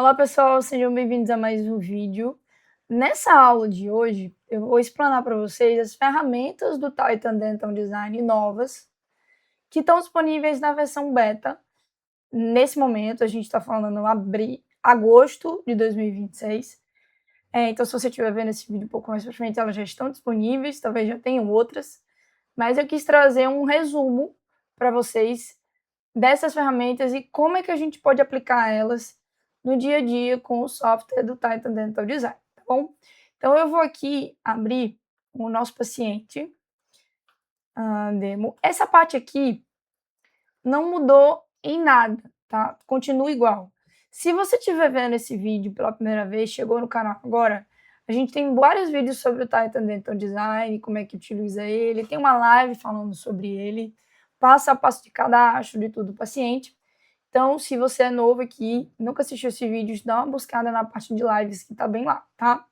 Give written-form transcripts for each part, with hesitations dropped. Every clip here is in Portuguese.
Olá pessoal, sejam bem-vindos a mais um vídeo. Nessa aula de hoje, eu vou explanar para vocês as ferramentas do Titan Dental Design novas que estão disponíveis na versão beta. Nesse momento, a gente está falando agosto de 2026. Então, se você estiver vendo esse vídeo um pouco mais pra frente, elas já estão disponíveis, talvez já tenham outras. Mas eu quis trazer um resumo para vocês dessas ferramentas e como é que a gente pode aplicar elas no dia a dia com o software do Titan Dental Design, tá bom? Então eu vou aqui abrir o nosso paciente demo. Essa parte aqui não mudou em nada, tá? Continua igual. Se você estiver vendo esse vídeo pela primeira vez, chegou no canal agora, a gente tem vários vídeos sobre o Titan Dental Design, como é que utiliza ele, tem uma live falando sobre ele, passo a passo de cadastro de tudo do paciente. Então, se você é novo aqui, nunca assistiu esse vídeo, dá uma buscada na parte de lives que tá bem lá, tá?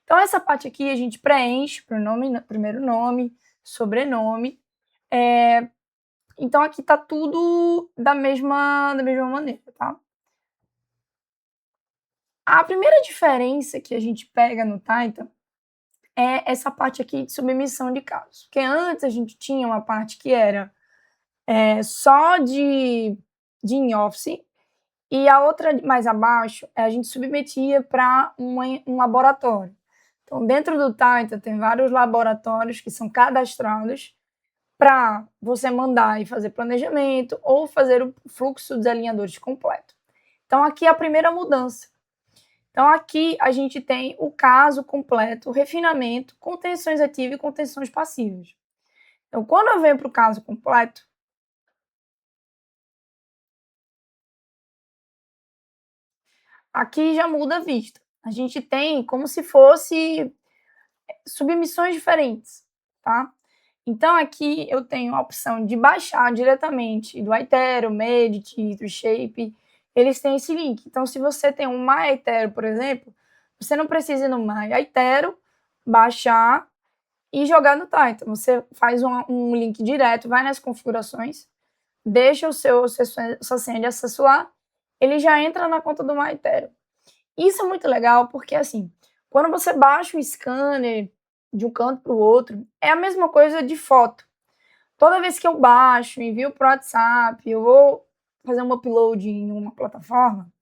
Então, essa parte aqui a gente preenche primeiro nome, sobrenome. Então, aqui tá tudo da mesma maneira, tá? A primeira diferença que a gente pega no Titan é essa parte aqui de submissão de casos. Porque antes a gente tinha uma parte que era só de in-office, e a outra mais abaixo, a gente submetia para um laboratório. Então, dentro do Titan, tem vários laboratórios que são cadastrados para você mandar e fazer planejamento ou fazer o fluxo dos alinhadores completo. Então, aqui é a primeira mudança. Então, aqui a gente tem o caso completo, o refinamento, contenções ativas e contenções passivas. Então, quando eu venho para o caso completo, aqui já muda a vista. A gente tem como se fosse submissões diferentes, tá? Então, aqui eu tenho a opção de baixar diretamente do iTero, Medit, TreeShape, eles têm esse link. Então, se você tem um MyItero, por exemplo, você não precisa ir no MyItero, baixar e jogar no Titan. Você faz um link direto, vai nas configurações, deixa sua senha de acesso lá, ele já entra na conta do MyItero. Isso é muito legal porque, assim, quando você baixa o scanner de um canto para o outro, é a mesma coisa de foto. Toda vez que eu baixo, envio para o WhatsApp, eu vou fazer um upload em uma plataforma,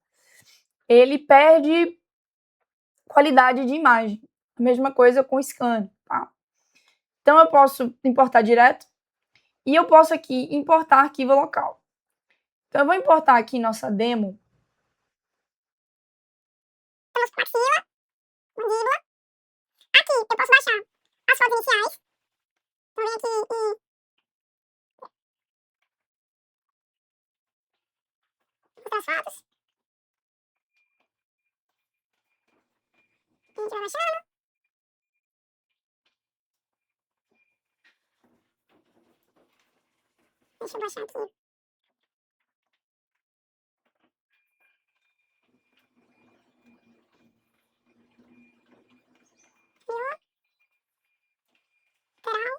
ele perde qualidade de imagem. A mesma coisa com o scanner, tá? Então, eu posso importar direto e eu posso aqui importar arquivo local. Então, eu vou importar aqui nossa demo. Mandíbula. Aqui eu posso baixar as fotos iniciais. Vou vir aqui e mostrar as fotos. A gente vai baixando. Deixa eu baixar aqui. Viu? Lateral.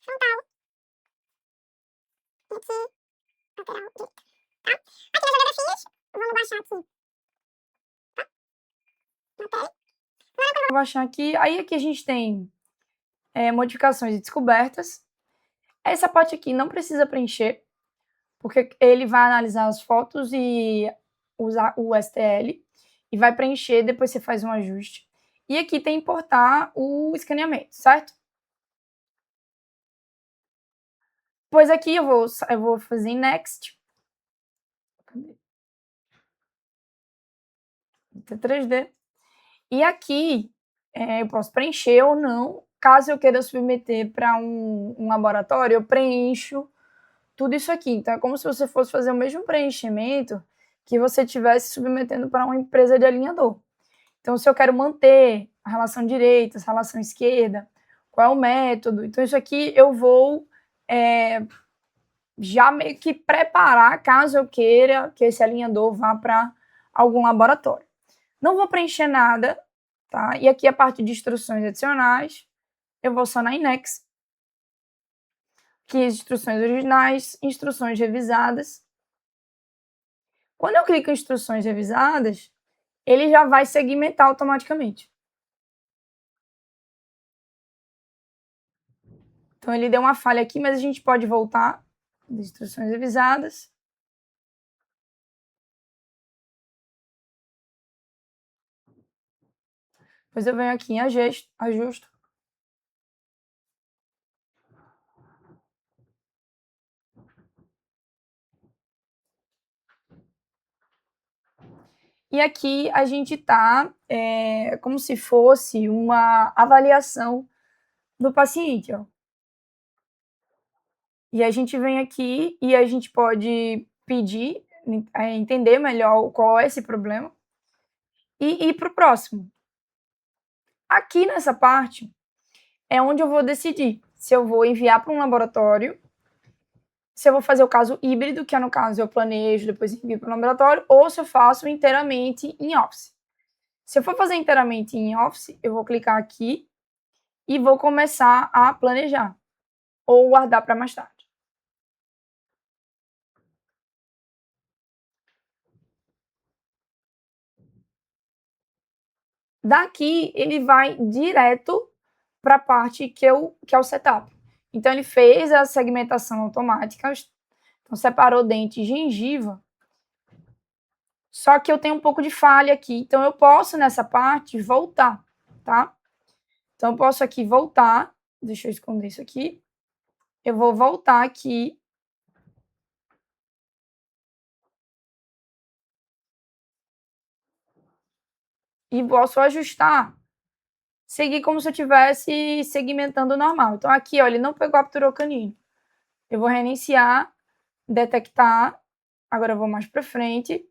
Frontal. E aqui, lateral direita. Tá? Aqui nas fotografias, vamos baixar aqui. Tá? Na tela. Vou baixar aqui. Aí aqui a gente tem modificações e descobertas. Essa parte aqui não precisa preencher, porque ele vai analisar as fotos e usar o STL e vai preencher, depois você faz um ajuste. E aqui tem importar o escaneamento, certo? Pois aqui eu vou fazer em Next. T3D. E aqui eu posso preencher ou não. Caso eu queira submeter para um laboratório, eu preencho tudo isso aqui. Então, é como se você fosse fazer o mesmo preenchimento que você estivesse submetendo para uma empresa de alinhador. Então, se eu quero manter a relação direita, a relação esquerda, qual é o método? Então, isso aqui eu vou já meio que preparar, caso eu queira que esse alinhador vá para algum laboratório. Não vou preencher nada, tá? E aqui a parte de instruções adicionais, eu vou só na Inex, que instruções originais, instruções revisadas. Quando eu clico em instruções revisadas, ele já vai segmentar automaticamente. Então ele deu uma falha aqui, mas a gente pode voltar das instruções revisadas. Depois eu venho aqui em ajusto. E aqui a gente está como se fosse uma avaliação do paciente, ó. E a gente vem aqui e a gente pode pedir, entender melhor qual é esse problema e ir para o próximo. Aqui nessa parte é onde eu vou decidir se eu vou enviar para um laboratório, se eu vou fazer o caso híbrido, que é no caso eu planejo, depois envio para o laboratório, ou se eu faço inteiramente em Office. Se eu for fazer inteiramente em Office, eu vou clicar aqui e vou começar a planejar ou guardar para mais tarde. Daqui ele vai direto para a parte que é o setup. Então ele fez a segmentação automática, então separou dente e gengiva. Só que eu tenho um pouco de falha aqui, então eu posso nessa parte voltar, tá? Então eu posso aqui voltar, deixa eu esconder isso aqui. Eu vou voltar aqui. E posso ajustar, seguir como se eu estivesse segmentando normal. Então aqui, ó, ele não pegou a pterocanino. Eu vou reiniciar, detectar, agora eu vou mais para frente,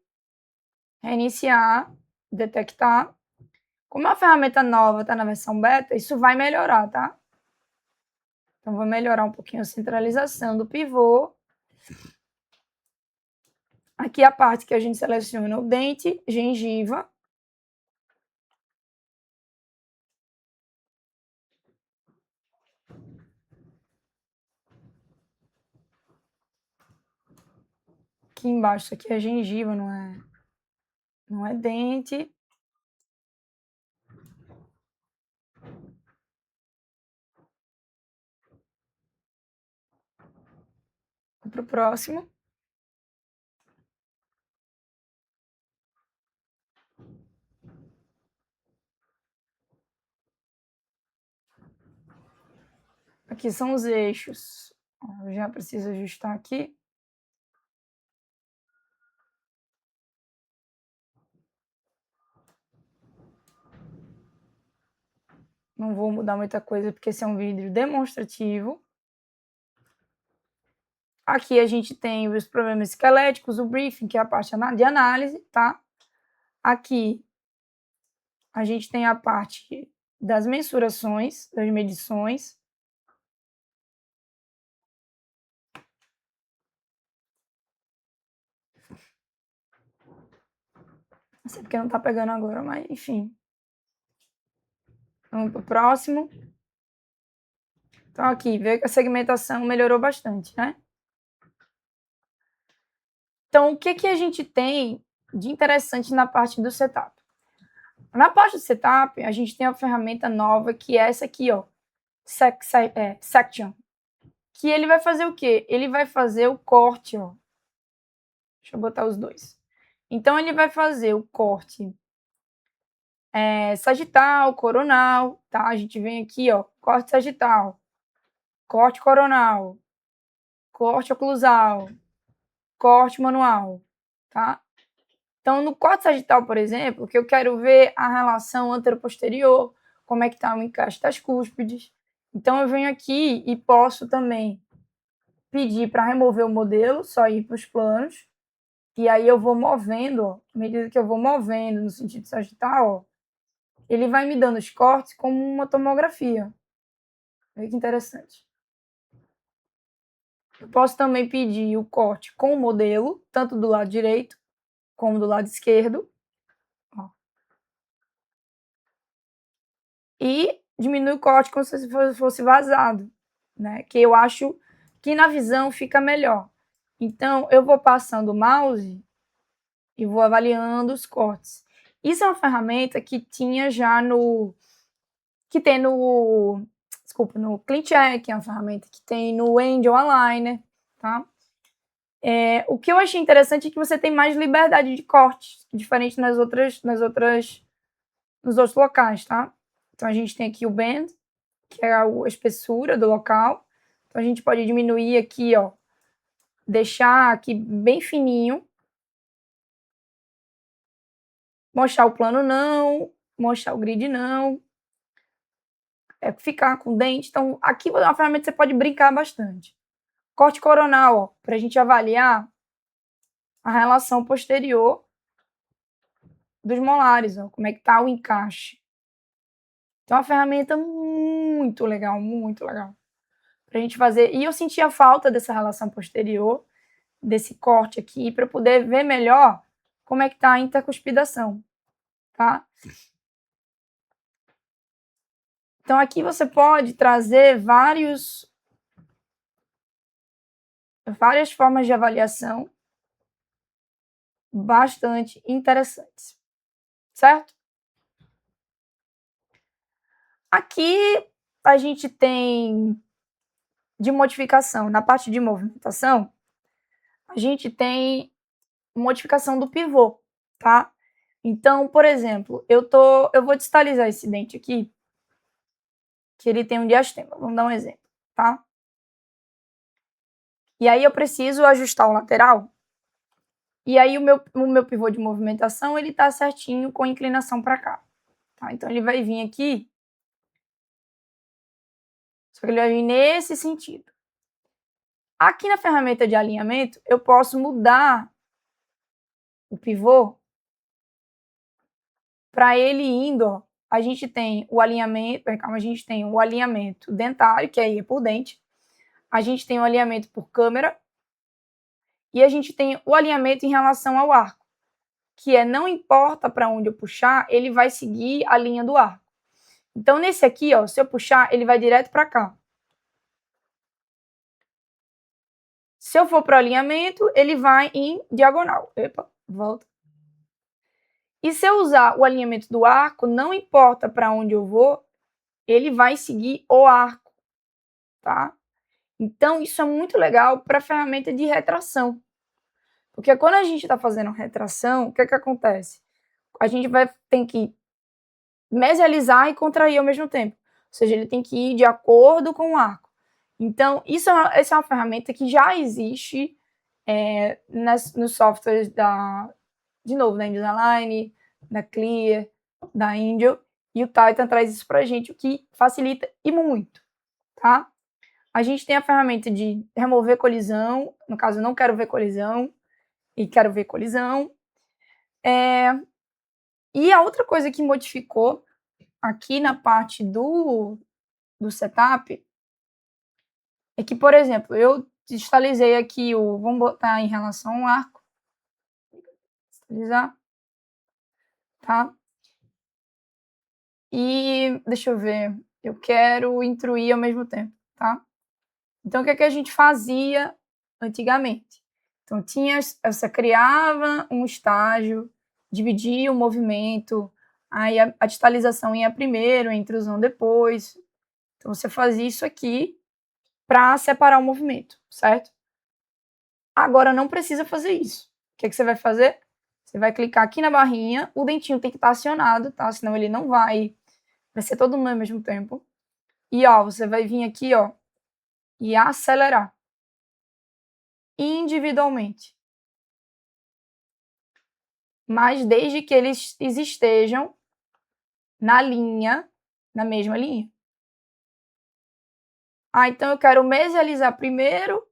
reiniciar, detectar. Como a ferramenta nova está na versão beta, isso vai melhorar, tá? Então vou melhorar um pouquinho a centralização do pivô. Aqui a parte que a gente seleciona o dente, gengiva. Aqui embaixo, isso aqui é gengiva, não é dente. Vou para o próximo. Aqui são os eixos. Eu já preciso ajustar aqui. Não vou mudar muita coisa, porque esse é um vídeo demonstrativo. Aqui a gente tem os problemas esqueléticos, o briefing, que é a parte de análise, tá? Aqui a gente tem a parte das mensurações, das medições. Não sei porque não tá pegando agora, mas enfim. Vamos pro próximo. Então aqui, vê que a segmentação melhorou bastante, né? Então, o que a gente tem de interessante na parte do setup? Na parte do setup, a gente tem uma ferramenta nova, que é essa aqui, ó, Section. Que ele vai fazer o quê? Ele vai fazer o corte, ó. Deixa eu botar os dois. Então, ele vai fazer o corte sagital, coronal, tá? A gente vem aqui, ó, corte sagital, corte coronal, corte oclusal, corte manual, tá? Então, no corte sagital, por exemplo, que eu quero ver a relação antero-posterior, como é que está o encaixe das cúspides. Então, eu venho aqui e posso também pedir para remover o modelo, só ir para os planos, e aí eu vou movendo, ó, à medida que eu vou movendo no sentido sagital, ó, ele vai me dando os cortes como uma tomografia. Olha que interessante. Eu posso também pedir o corte com o modelo, tanto do lado direito como do lado esquerdo. Ó. E diminui o corte como se fosse vazado, né? Que eu acho que na visão fica melhor. Então, eu vou passando o mouse e vou avaliando os cortes. Isso é uma ferramenta que tinha já que tem no CleanCheck, é uma ferramenta que tem no Angel Aligner, tá? O que eu achei interessante é que você tem mais liberdade de corte, diferente nos outros locais, tá? Então a gente tem aqui o band, que é a espessura do local. Então a gente pode diminuir aqui, ó, deixar aqui bem fininho, mostrar o plano não, mostrar o grid não, ficar com o dente. Então aqui é uma ferramenta que você pode brincar bastante. Corte coronal, ó, para a gente avaliar a relação posterior dos molares, ó, como é que tá o encaixe. Então é uma ferramenta muito legal, pra gente fazer. E eu sentia falta dessa relação posterior, desse corte aqui, para poder ver melhor como é que tá a intercuspidação, tá? Então aqui você pode trazer várias formas de avaliação bastante interessantes, certo? Aqui a gente tem de modificação, na parte de movimentação, a gente tem modificação do pivô, tá? Então, por exemplo, eu vou distalizar esse dente aqui, que ele tem um diastema, vamos dar um exemplo, tá? E aí eu preciso ajustar o lateral, e aí o meu pivô de movimentação, ele tá certinho com inclinação para cá, tá? Então ele vai vir aqui, só que ele vai vir nesse sentido. Aqui na ferramenta de alinhamento, eu posso mudar o pivô para ele indo, ó, a gente tem o alinhamento, a gente tem o alinhamento dentário, que aí é por dente, a gente tem o alinhamento por câmera e a gente tem o alinhamento em relação ao arco, que é não importa para onde eu puxar, ele vai seguir a linha do arco. Então nesse aqui, ó, se eu puxar, ele vai direto para cá. Se eu for para o alinhamento, ele vai em diagonal. Epa, volta. E se eu usar o alinhamento do arco, não importa para onde eu vou, ele vai seguir o arco, tá? Então, isso é muito legal para a ferramenta de retração. Porque quando a gente está fazendo retração, o que acontece? A gente tem que mesializar e contrair ao mesmo tempo. Ou seja, ele tem que ir de acordo com o arco. Então, essa é uma ferramenta que já existe nos softwares de novo, da Invisalign, da Clear, da Angel, e o Titan traz isso para a gente, o que facilita e muito, tá? A gente tem a ferramenta de remover colisão, no caso, eu não quero ver colisão, e quero ver colisão. E a outra coisa que modificou aqui na parte do setup é que, por exemplo, eu digitalizei aqui vamos botar em relação ao arco, digitalizar, tá? E deixa eu ver, eu quero intruir ao mesmo tempo, tá? Então, o que é que a gente fazia antigamente? Então, você criava um estágio, dividia o movimento, aí a digitalização ia primeiro, a intrusão depois. Então, você fazia isso aqui para separar o movimento, certo? Agora, não precisa fazer isso. O que é que você vai fazer? Você vai clicar aqui na barrinha, o dentinho tem que estar acionado, tá? Senão ele não vai ser todo mundo ao mesmo tempo. E, ó, você vai vir aqui, ó, e acelerar individualmente. Mas desde que eles estejam na mesma linha. Então eu quero mesializar primeiro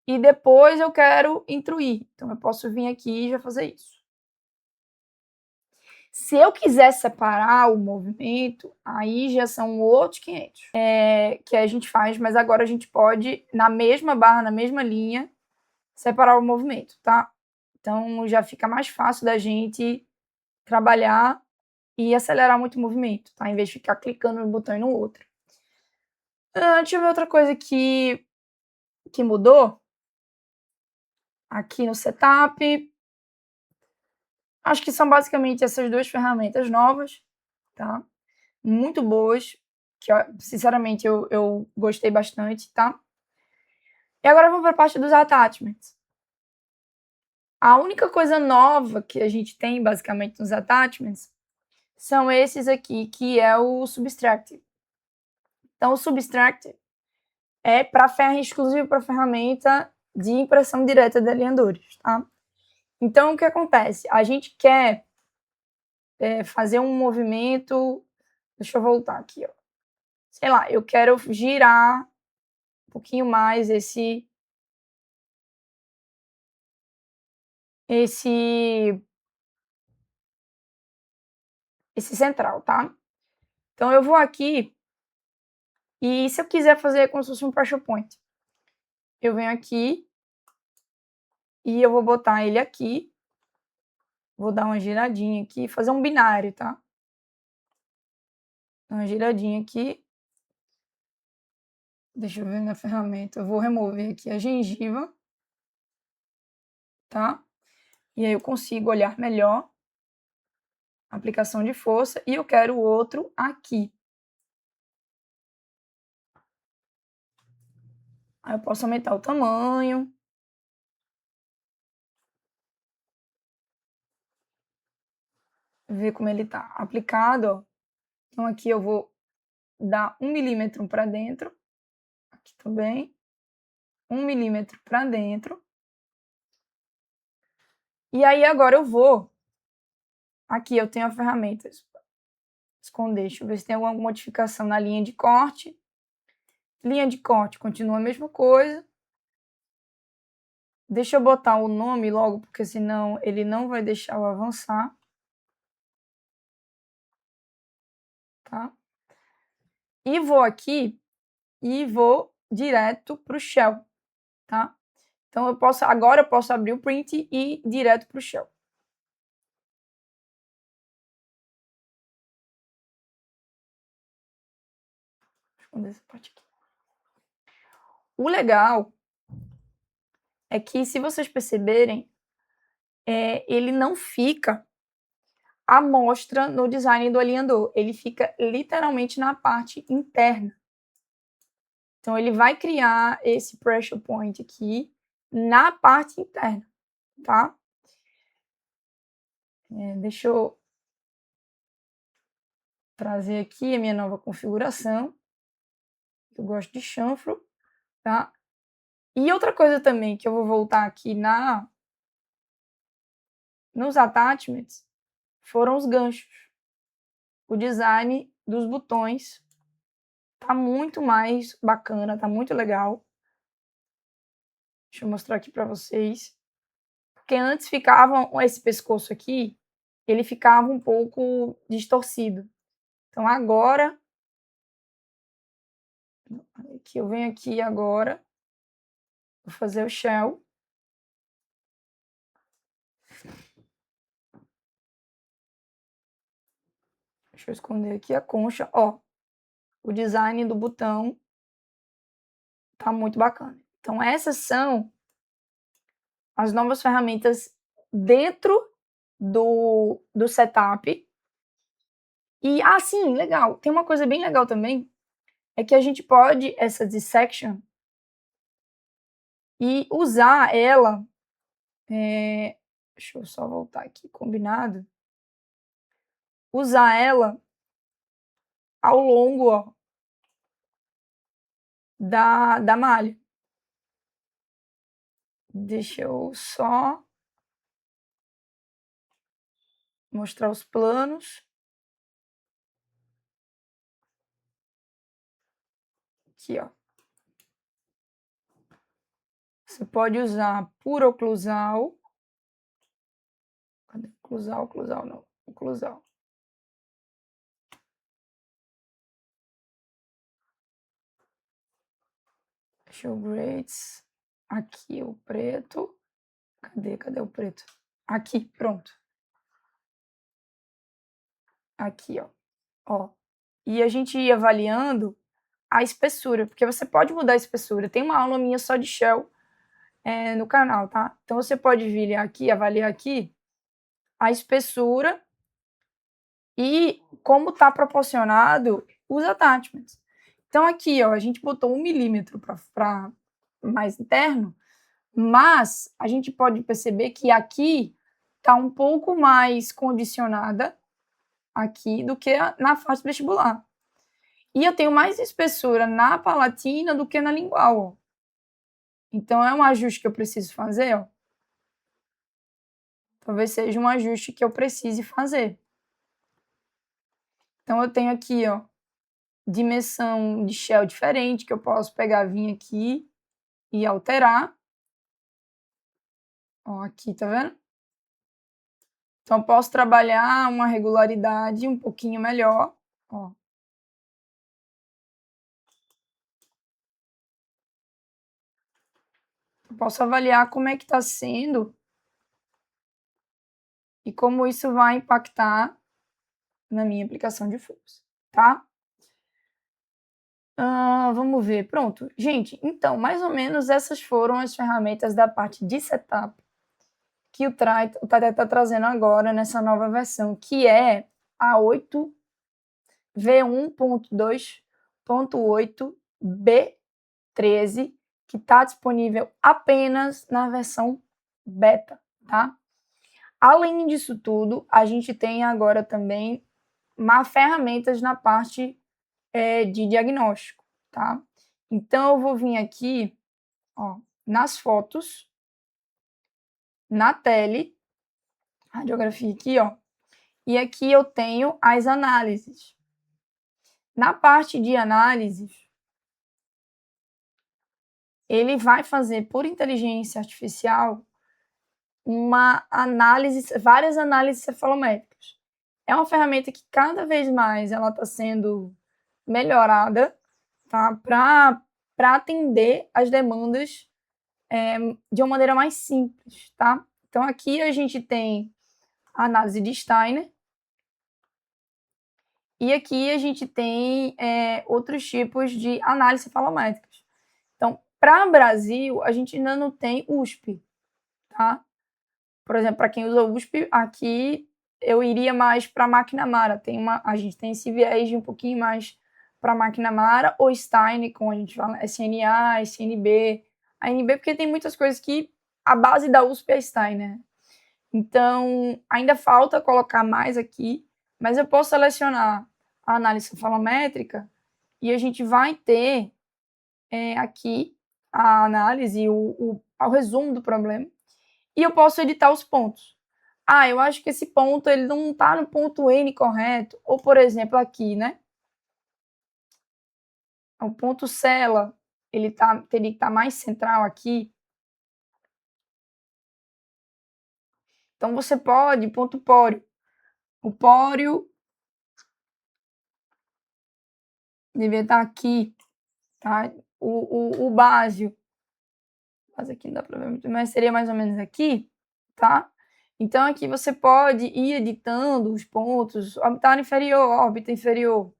e depois eu quero intruir. Então eu posso vir aqui e já fazer isso. Se eu quiser separar o movimento, aí já são outros 500 que a gente faz, mas agora a gente pode, na mesma barra, na mesma linha, separar o movimento, tá? Então já fica mais fácil da gente trabalhar e acelerar muito o movimento, tá? Em vez de ficar clicando no botão e no outro. Deixa eu ver outra coisa que mudou aqui no setup. Acho que são basicamente essas 2 ferramentas novas, tá, muito boas, que sinceramente eu gostei bastante, tá. E agora vamos para a parte dos attachments. A única coisa nova que a gente tem basicamente nos attachments são esses aqui, que é o Substract. Então o Substract é exclusivo para ferramenta de impressão direta de alinhadores, tá. Então o que acontece? A gente quer fazer um movimento, deixa eu voltar aqui, ó. Sei lá, eu quero girar um pouquinho mais esse central, tá? Então eu vou aqui e se eu quiser fazer como se fosse um pressure point, eu venho aqui e eu vou botar ele aqui, vou dar uma giradinha aqui, fazer um binário, tá? Uma giradinha aqui. Deixa eu ver na ferramenta, eu vou remover aqui a gengiva, tá? E aí eu consigo olhar melhor a aplicação de força e eu quero o outro aqui. Aí eu posso aumentar o tamanho. Ver como ele tá aplicado, ó. Então aqui eu vou dar 1 milímetro para dentro, aqui também, 1 milímetro para dentro. E aí agora eu vou, aqui eu tenho a ferramenta esconder, deixa eu ver se tem alguma modificação na linha de corte. Linha de corte continua a mesma coisa. Deixa eu botar o nome logo, porque senão ele não vai deixar eu avançar. Tá? E vou aqui e vou direto para o shell, tá? Então agora eu posso abrir o print e ir direto para o shell. Vou esconder essa parte aqui. O legal é que, se vocês perceberem, ele não fica à mostra no design do alinhador, ele fica literalmente na parte interna. Então ele vai criar esse pressure point aqui na parte interna, tá? Deixa eu trazer aqui a minha nova configuração. Eu gosto de chanfro, tá? E outra coisa também que eu vou voltar aqui nos attachments foram os ganchos. O design dos botões tá muito mais bacana, tá muito legal. Deixa eu mostrar aqui para vocês. Porque antes ficava esse pescoço aqui, ele ficava um pouco distorcido. Então agora, que eu venho aqui agora, vou fazer o shell. Deixa eu esconder aqui a concha. Ó, o design do botão tá muito bacana. Então essas são as novas ferramentas dentro do setup. E, sim, legal, tem uma coisa bem legal também, é que a gente pode, essa dissection, e usar ela, deixa eu só voltar aqui, combinado, usar ela ao longo, ó, da malha. Deixa eu só mostrar os planos. Aqui, ó. Você pode usar por oclusal. Cadê? Oclusal não. Oclusal. Show grades. Aqui o preto. Cadê o preto? Aqui, pronto. Aqui, ó. Ó. E a gente ia avaliando a espessura, porque você pode mudar a espessura. Tem uma aula minha só de shell no canal, tá? Então você pode vir aqui, avaliar aqui, a espessura e como está proporcionado os attachments. Então aqui, ó, a gente botou 1 milímetro para mais interno, mas a gente pode perceber que aqui está um pouco mais condicionada aqui do que na face vestibular. E eu tenho mais espessura na palatina do que na lingual, ó. Então é um ajuste que eu preciso fazer, ó. Talvez seja um ajuste que eu precise fazer. Então eu tenho aqui, ó, dimensão de shell diferente, que eu posso pegar, vir aqui e alterar. Ó, aqui, tá vendo? Então eu posso trabalhar uma regularidade um pouquinho melhor, ó. Eu posso avaliar como é que está sendo e como isso vai impactar na minha aplicação de força, tá? Vamos ver, pronto. Gente, então, mais ou menos essas foram as ferramentas da parte de setup que o Tata está trazendo agora nessa nova versão, que é a 8 V1.2.8B13, que está disponível apenas na versão beta, tá? Além disso tudo, a gente tem agora também ferramentas na parte de diagnóstico, tá? Então, eu vou vir aqui, ó, nas fotos, na tele, radiografia aqui, ó, e aqui eu tenho as análises. Na parte de análises, ele vai fazer por inteligência artificial uma análise, várias análises cefalométricas. É uma ferramenta que cada vez mais ela está sendo melhorada, tá? Para atender as demandas de uma maneira mais simples, tá? Então aqui a gente tem a análise de Steiner e aqui a gente tem outros tipos de análise cefalométricas. Então, para o Brasil, a gente ainda não tem USP, tá? Por exemplo, para quem usa USP, aqui eu iria mais para a McNamara. A gente tem esse viés de um pouquinho mais para a McNamara ou Steiner, como a gente fala, SNA, SNB, a NB, porque tem muitas coisas que a base da USP é Steiner. Então, ainda falta colocar mais aqui, mas eu posso selecionar a análise cefalométrica e a gente vai ter aqui a análise, o resumo do problema, e eu posso editar os pontos. Eu acho que esse ponto ele não está no ponto N correto, ou por exemplo aqui, né? O ponto cella, ele teria que estar mais central aqui. Então você pode, ponto póreo. O póreo deveria estar aqui, tá? O básio, mas aqui não dá para ver muito, mas seria mais ou menos aqui, tá? Então aqui você pode ir editando os pontos, órbita inferior, órbita inferior.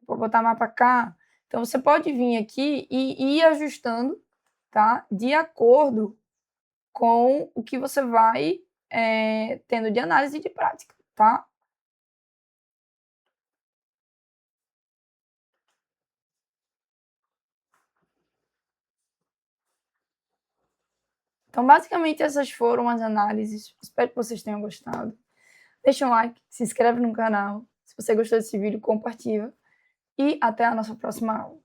Vou botar mais para cá. Então você pode vir aqui e ir ajustando, tá? De acordo com o que você vai tendo de análise e de prática, tá? Então, basicamente, essas foram as análises. Espero que vocês tenham gostado. Deixa um like, se inscreve no canal. Se você gostou desse vídeo, compartilha. E até a nossa próxima aula.